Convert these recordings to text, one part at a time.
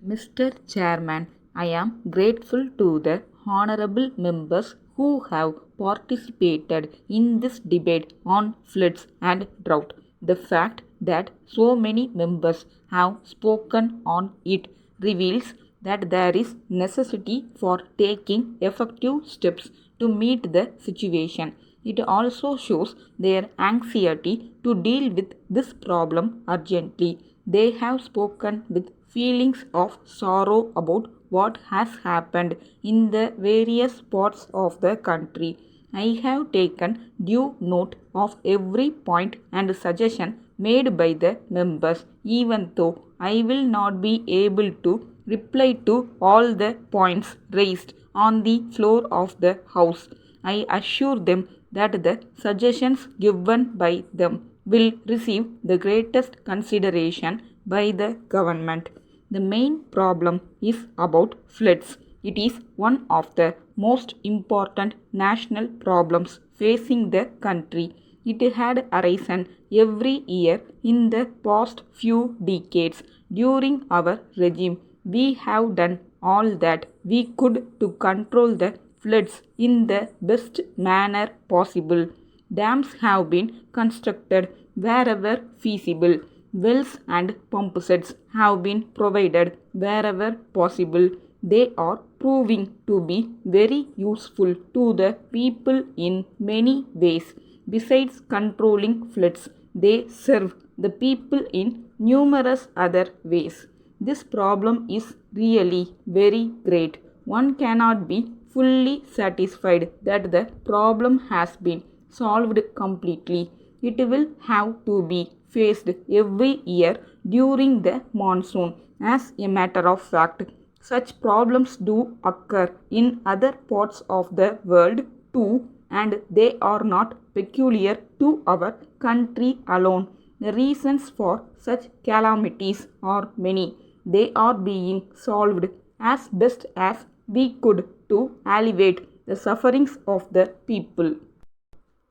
Mr. Chairman, I am grateful to the honorable members who have participated in this debate on floods and drought. The fact that so many members have spoken on it reveals that there is necessity for taking effective steps to meet the situation. It also shows their anxiety to deal with this problem urgently. They have spoken with feelings of sorrow about what has happened in the various parts of the country. I have taken due note of every point and suggestion made by the members, even though I will not be able to reply to all the points raised on the floor of the House. I assure them that the suggestions given by them will receive the greatest consideration by the government. The main problem is about floods. It is one of the most important national problems facing the country. It had arisen every year in the past few decades. During our regime, we have done all that we could to control the floods in the best manner possible. Dams have been constructed wherever feasible. Wells and pump sets have been provided wherever possible. They are proving to be very useful to the people in many ways. Besides controlling floods, they serve the people in numerous other ways. This problem is really very great. One cannot be fully satisfied that the problem has been solved completely. It will have to be faced every year during the monsoon. As a matter of fact, such problems do occur in other parts of the world too, and they are not peculiar to our country alone. The reasons for such calamities are many. They are being solved as best as we could to alleviate the sufferings of the people.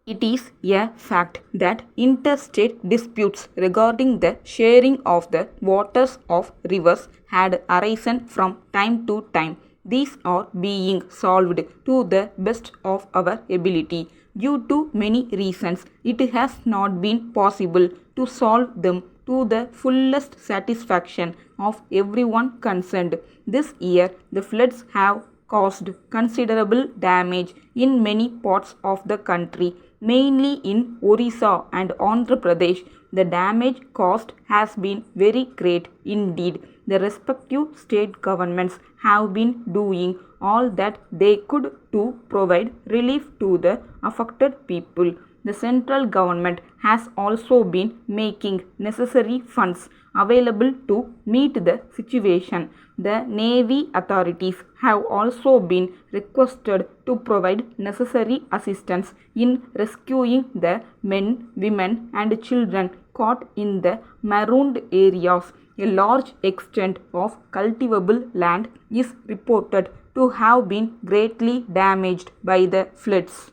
It is a fact that interstate disputes regarding the sharing of the waters of rivers had arisen from time to time. These are being solved to the best of our ability. Due to many reasons, it has not been possible to solve them to the fullest satisfaction of everyone concerned. This year, the floods have caused considerable damage in many parts of the country, mainly in Orissa and Andhra Pradesh. The damage caused has been very great indeed. The respective state governments have been doing all that they could to provide relief to the affected people. The central government has also been making necessary funds available to meet the situation. The Navy authorities have also been requested to provide necessary assistance in rescuing the men, women, and children caught in the marooned areas. A large extent of cultivable land is reported to have been greatly damaged by the floods.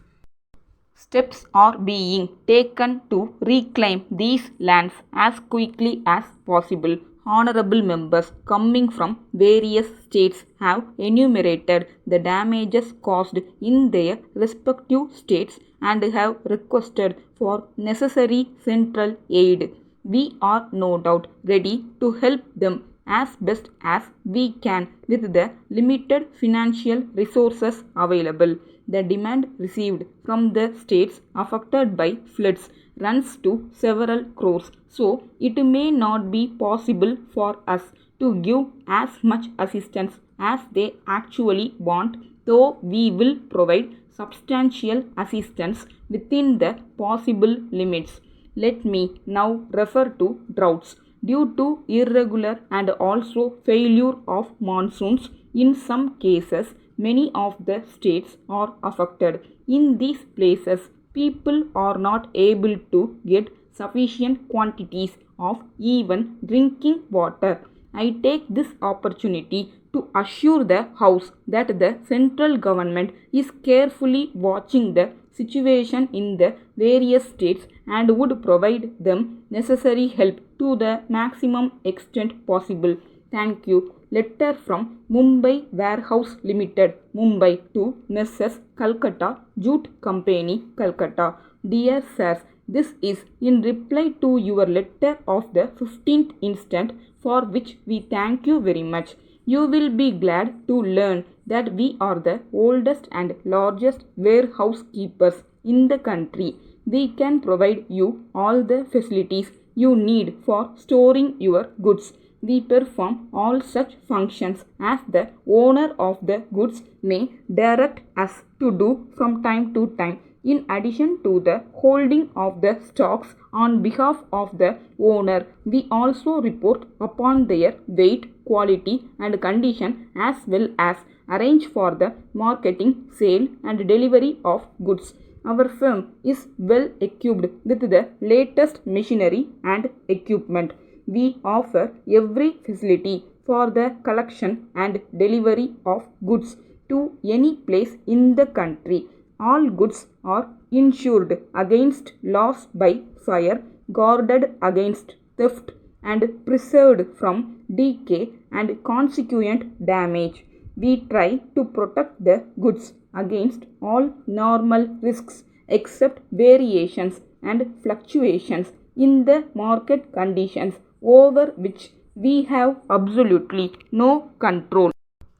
Steps are being taken to reclaim these lands as quickly as possible. Honorable members coming from various states have enumerated the damages caused in their respective states and have requested for necessary central aid. We are no doubt ready to help them as best as we can with the limited financial resources available. The demand received from the states affected by floods runs to several crores, so it may not be possible for us to give as much assistance as they actually want, though we will provide substantial assistance within the possible limits. Let me now refer to droughts. Due to irregular and also failure of monsoons, in some cases, many of the states are affected. In these places, people are not able to get sufficient quantities of even drinking water. I take this opportunity to assure the House that the central government is carefully watching the situation in the various states and would provide them necessary help to the maximum extent possible. Thank you. letter from Mumbai Warehouse Limited, Mumbai to Messrs. Calcutta Jute Company, Calcutta. Dear Sirs, this is in reply to your letter of the 15th instant, for which we thank you very much. You will be glad to learn that we are the oldest and largest warehouse keepers in the country. We can provide you all the facilities you need for storing your goods. We perform all such functions as the owner of the goods may direct us to do from time to time. In addition to the holding of the stocks on behalf of the owner, we also report upon their weight, quality, and condition, as well as arrange for the marketing, sale, and delivery of goods. Our firm is well equipped with the latest machinery and equipment. We offer every facility for the collection and delivery of goods to any place in the country. All goods are insured against loss by fire, guarded against theft, and preserved from decay and consequent damage. We try to protect the goods against all normal risks except variations and fluctuations in the market conditions over which we have absolutely no control.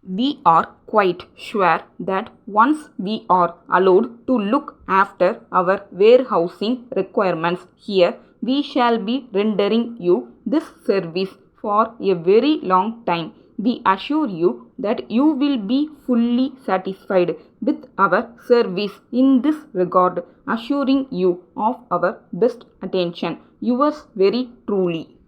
We are quite sure that once we are allowed to look after our warehousing requirements here, we shall be rendering you this service for a very long time. We assure you that you will be fully satisfied with our service in this regard, assuring you of our best attention. Yours very truly.